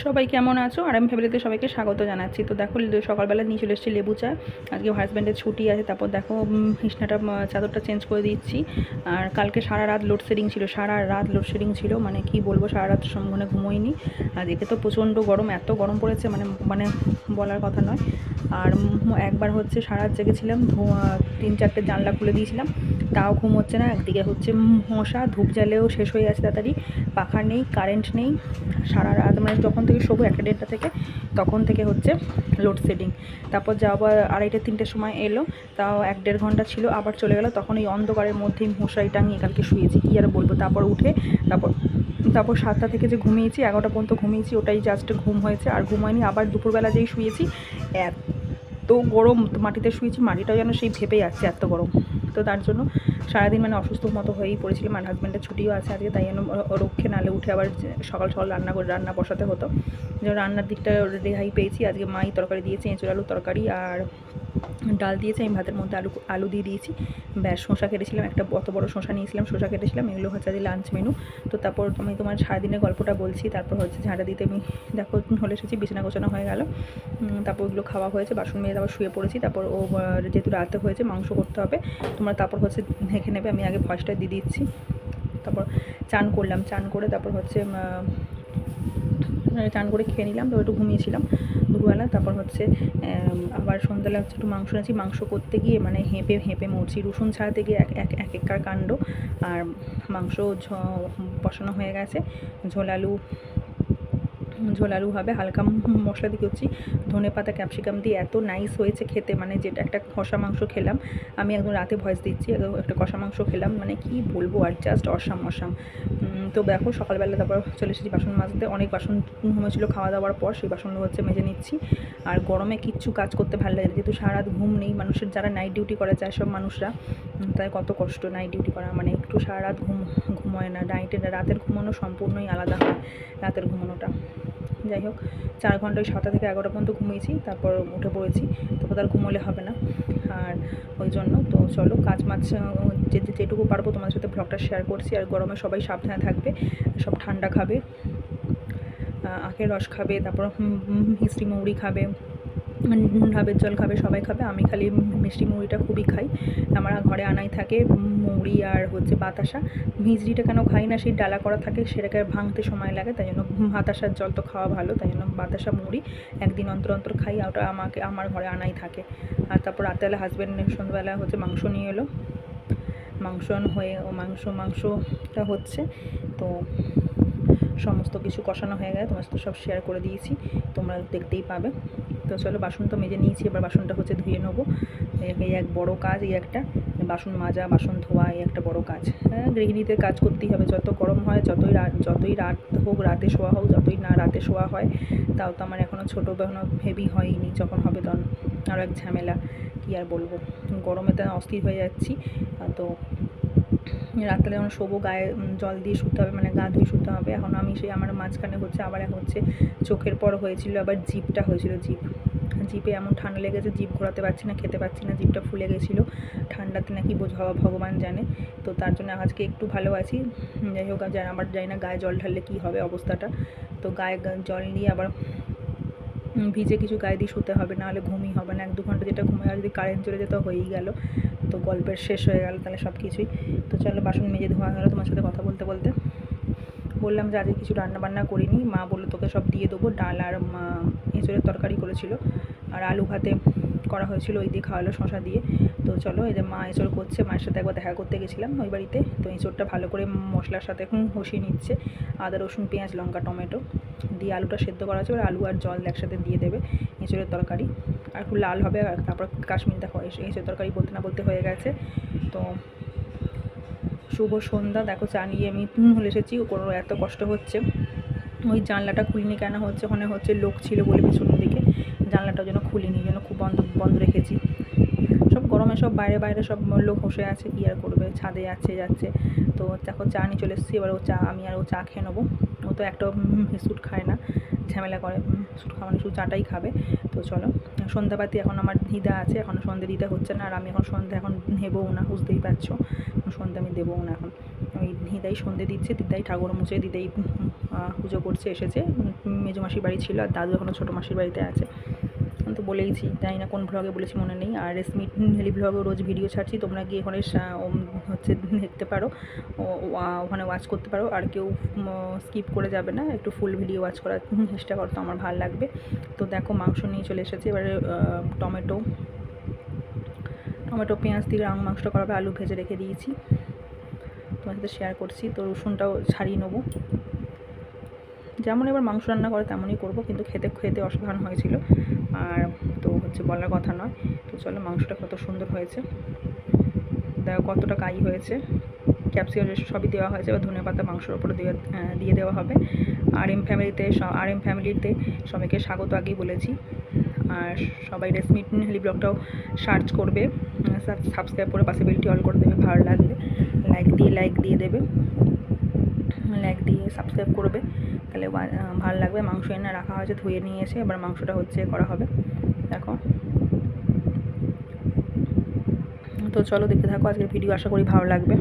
সবাই কেমন আছো? আর আমি ফ্যামিলিতে সবাইকে স্বাগত জানাচ্ছি। তো দেখো সকালবেলা নিয়ে চলে এসেছি লেবু চা। আজকে হাজব্যান্ডের ছুটি আছে, তারপর দেখো বিছনাটা চাদরটা চেঞ্জ করে দিচ্ছি। আর কালকে সারা রাত লোডশেডিং ছিল, সারা রাত লোডশেডিং ছিল, মানে কি বলবো, সারা রাত সম্পূর্ণ ঘুমোইনি। আর একে তো প্রচণ্ড গরম, এত গরম পড়েছে মানে মানে বলার কথা নয়। আর একবার হচ্ছে সারা রাত জেগেছিলাম, 3-4টে জানলা খুলে দিয়েছিলাম, তাও ঘুম হচ্ছে না। একদিকে হচ্ছে মশা, ধূপ জ্বালেও শেষ হয়ে যাচ্ছে তাড়াতাড়ি, পাখা নেই, কারেন্ট নেই। সারা রাত মানে যখন থেকে শোবো 1টা-1:30টা থেকে, তখন থেকে হচ্ছে লোডশেডিং। তারপর যা আবার 2:30-3টের সময় এলো, তাও 1-1.5 ঘন্টা ছিল, আবার চলে গেলো। তখন এই অন্ধকারের মধ্যেই মশারি টাঙিয়ে কালকে শুয়েছি, কী আর বলবো। তারপর উঠে তারপর তারপর 7টা থেকে যে ঘুমিয়েছি, 11টা পর্যন্ত ঘুমিয়েছি, ওটাই জাস্ট ঘুম হয়েছে, আর ঘুম হয়নি। আবার দুপুরবেলা যেই শুয়েছি, এত গরম, মাটিতে শুয়েছি, মাটিটাও যেন সেই ভেপে যাচ্ছে, এত গরম। তো তার জন্য সারাদিন মানে অসুস্থ মতো হয়েই পড়েছিলাম। আর হাজব্যান্ডের ছুটিও আছে আজকে, তাই জন্য রক্ষে নালে উঠে আবার সকাল সকাল রান্না বসাতে হতো। যেন রান্নার দিকটা রেহাই পেয়েছি। আজকে মাই তরকারি দিয়েছে, এঁচোড় আলুর তরকারি, আর ডাল দিয়েছে। আমি ভাতের মধ্যে আলু দিয়ে দিয়েছি, ব্যাস। শসা কেটেছিলাম, একটা অত বড় শসা নিয়েছিলাম, শসা কেটেছিলাম। এগুলো হচ্ছে আজকে লাঞ্চ মেনু। তো তারপর আমি তোমার সারাদিনের গল্পটা বলছি। তারপর হচ্ছে ঝাঁটা দিতে আমি দেখো হলে এসেছি, বিছানা গোছানো হয়ে গেল। তারপর ওগুলো খাওয়া হয়েছে, বাসন মেজে তারপর শুয়ে পড়েছি। তারপর ও যেহেতু রাতে হয়েছে, মাংস করতে হবে, তোমরা তারপর হচ্ছে দেখে নেবে। আমি আগে ভয়েসটা দিয়ে দিচ্ছি। তারপর চান করলাম, চান করে তারপর হচ্ছে চান করে খেয়ে নিলাম। তো একটু ঘুমিয়েছিলাম দুপুরবেলা। তারপর হচ্ছে আবার সন্ধ্যাবেলা হচ্ছে একটু মাংস এনেছি। মাংস করতে গিয়ে মানে হেঁপে মরছি, রসুন ছাড়াতে গিয়ে একার কাণ্ড। আর মাংস বসানো হয়ে গেছে। ঝোল আলু হবে, হালকা মশলা দিয়ে করছি, ধনেপাতা ক্যাপসিকাম দিয়ে। এত নাইস হয়েছে খেতে, মানে যেটা একটা কষা মাংস খেলাম, আমি একদম রাতে ভয়েস দিচ্ছি, একটা কষা মাংস খেলাম, মানে কি বলবো, আর জাস্ট অসাম। তো দেখো সকালবেলা তারপর চলে এসেছি বাসন মাজতে। অনেক বাসন হয়েছিলো খাওয়া দাওয়ার পর, সেই বাসনগুলো হচ্ছে মেজে নিচ্ছি। আর গরমে কিচ্ছু কাজ করতে ভালো লাগে না, যেহেতু সারা রাত ঘুম নেই। মানুষের যারা নাইট ডিউটি করে যায়, সব মানুষরা, তাই কত কষ্ট নাইট ডিউটি করা, মানে একটু সারা রাত ঘুমোয় না। রাতের ঘুমানো সম্পূর্ণই আলাদা হয়, রাতের ঘুমানোটা। যাই হোক, 4 ঘন্টা ওই 7টা থেকে 11টা পর্যন্ত ঘুমিয়েছি, তারপর উঠে পড়েছি। তারপর তার ঘুমোলে হবে না, আর ওই জন্য তো চলো যেটুকু পারবো তোমাদের সাথে ব্লগটা শেয়ার করছি। আর গরমে সবাই সাবধানে থাকবে, সব ঠান্ডা খাবে, আখের রস খাবে, তারপর মিষ্টি মৌরি খাবে, ঢাবের জল খাবে, সবাই খাবে। আমি খালি মিষ্টি মুড়িটা খুবই খাই, আমার ঘরে আনাই থাকে মুড়ি আর হচ্ছে বাতাসা। মিষ্টিটা কেন খাই না, সেই ডালা করা থাকে, সেটাকে ভাঙতে সময় লাগে, তাই জন্য বাতাসার জল তো খাওয়া ভালো, তাই জন্য বাতাসা মুড়ি একদিন অন্তর খাই, আর ওটা আমার ঘরে আনাই থাকে। আর তারপর রাতেবেলা হাজব্যান্ড সন্ধ্যাবেলা হচ্ছে মাংস নিয়ে এলো, মাংসটা হচ্ছে। তো সমস্ত কিছু কষানো হয়ে গেছে, তোমার সাথে সব শেয়ার করে দিয়েছি, তোমরা দেখতেই পাবে। তো চলো, বাসন তো মেজে নিয়েছি, এবার বাসনটা হচ্ছে ধুয়ে নেবো। এই এক বড় কাজ, এই একটা বাসন মাজা, বাসন ধোয়া, এই একটা বড় কাজ। হ্যাঁ, গৃহিণীদের কাজ করতেই হবে, যত গরম হয়, যতই রাত হোক, রাতে শোয়া হোক, যতই না রাতে শোয়া হয়, তাও তো আমার এখনও ছোটো হেভি হয়নি, যখন হবে তখন আরও এক ঝামেলা, কী আর বলবো। গরমে তো অস্থির হয়ে যাচ্ছি। তো রাত্রে যখন শোবো, গায়ে জল দিয়ে শুতে হবে, মানে গা ধুয়ে শুতে হবে। এখন আমি সেই আমার মাঝখানে হচ্ছে আবার এখন হচ্ছে চোখের পর হয়েছিল, আবার জিভটা হয়েছিল, জিভে এমন ঠান্ডা লেগেছে, জিভ ঘোরাতে পারছি না, খেতে পারছি না, জিভটা ফুলে গেছিলো। ঠান্ডাতে নাকি ভগবান জানে। তো তার জন্য আজকে একটু ভালো আছি। যাই হোক, আবার জানি না গায়ে জল ঢাললে কী হবে অবস্থাটা। তো গায়ে জল নিয়ে আবার ভিজে কিছু গায়ে দিয়ে শুতে হবে, নাহলে ঘুমই হবে না। 1-2 ঘন্টা যেটা ঘুমে, আর যদি কারেন্ট চলে যেত হয়েই গেল, তো গল্পের শেষ হয়ে গেল তাহলে সব কিছুই। তো চলো, বাসন মেজে ধোয়া হলো। তোমার সাথে কথা বলতে বললাম যে আজকে কিছু রান্নাবান্না করিনি, মা বললো তোকে সব দিয়ে দেবো। ডাল আর এঁচোড়ের তরকারি করেছিল, আর আলু ভাতে করা হয়েছিল, ওই দিয়ে খাওয়ালো শশা দিয়ে। তো চলো, এই যে মা এঁচোড় করছে, মায়ের সাথে একবার দেখা করতে গেছিলাম ওই বাড়িতে। তো এঁচোড়টা ভালো করে মশলার সাথে এখন কষিয়ে নিচ্ছে, আদা রসুন পেঁয়াজ লঙ্কা টমেটো দিয়ে। আলুটা সেদ্ধ করা আছে, এবার আলু আর জল একসাথে দিয়ে দেবে এঁচোড়ের তরকারি, আর একটু লাল হবে। আর তারপর কাশ্মীর দেখো, এঁচোড়ের তরকারি বলতে না বলতে হয়ে গেছে। তো শুভ সন্ধ্যা। দেখো, চা নিয়ে আমি হলে এসেছি, কোনো এত কষ্ট হচ্ছে। ওই জানলাটা খুলিনি, কেন হচ্ছে ওখানে হচ্ছে লোক ছিল বলে পিছনের দিকে, জানলাটার জন্য খুলিনি, যেন খুব বন্ধ রেখেছি। সব গরমে সব বাইরে সব লোক বসে আছে, কী আর করবে, ছাদে যাচ্ছে। তো দেখো, চা নিয়ে চলে এসেছি। এবার আমি আর ও চা খেয়ে নেবো। ও তো একটা বিস্কুট খায় না, ঝামেলা করে, বিস্কুট খাওয়ানো, শুধু চাটাই খাবে। তো চলো, সন্ধ্যাবাতি এখন আমার দিদা আছে, এখন সন্ধ্যে দিতে হচ্ছে না, আর আমি এখন সন্ধ্যা এখন নেবও না, বুঝতেই পারছো, সন্ধ্যা আমি দেবও না এখন। ওই দিদাই সন্ধ্যে দিচ্ছে, দিদাই ঠাকুর মুছে, দিদাই পুজো করছে, এসেছে। মেজো মাসির বাড়ি ছিল, আর দাদু এখনও ছোটো মাসির বাড়িতে আছে। আমি তো বলেইছি, জানি না কোন ভ্লগে বলেছি মনে নেই। আর রেশমি হেলি ভ্লগেও রোজ ভিডিও ছাড়ছি, তোমরা গিয়ে ওখানে হচ্ছে দেখতে পারো, ওখানে ওয়াচ করতে পারো। আর কেউ স্কিপ করে যাবে না, একটু ফুল ভিডিও ওয়াচ করার চেষ্টা করো, তো আমার ভালো লাগবে। তো দেখো মাংস নিয়ে চলে এসেছে। এবারে টমেটো পেঁয়াজ দিয়ে মাংসটা করাবে, আলু ভেজে রেখে দিয়েছি, তোমার সাথে শেয়ার করছি। তো রসুনটাও ছাড়িয়ে নেবো, যেমন এবার মাংস রান্না করে তেমনই করব, কিন্তু খেতে অসাধারণ হয়েছিল। আর তো হচ্ছে বলার কথা নয়। তো চলো, মাংসটা কত সুন্দর হয়েছে, দেখো কতটা কাই হয়েছে। ক্যাপসিকাম সবই দেওয়া হয়েছে, এবার ধনেপাতা মাংসের ওপরে দিয়ে দেওয়া হবে। আর এম ফ্যামিলিতে সবাইকে স্বাগত আগেই বলেছি। আর সবাই রেশমি হেলি ব্লগটাও সার্চ করবে, সাবস্ক্রাইব করে পাশে বেলটি অল করে দেবে, ভালো লাগলে লাইক দিয়ে দেবে, লাইক দিয়ে সাবস্ক্রাইব করবে, তাহলে ভালো লাগবে। মাংস এনে রাখা হয়েছে, ধুয়ে নিয়ে এসে এবার মাংসটা হচ্ছে করা হবে। দেখো, তো চলো দেখতে থাকো আজকের ভিডিও, আশা করি ভালো লাগবে।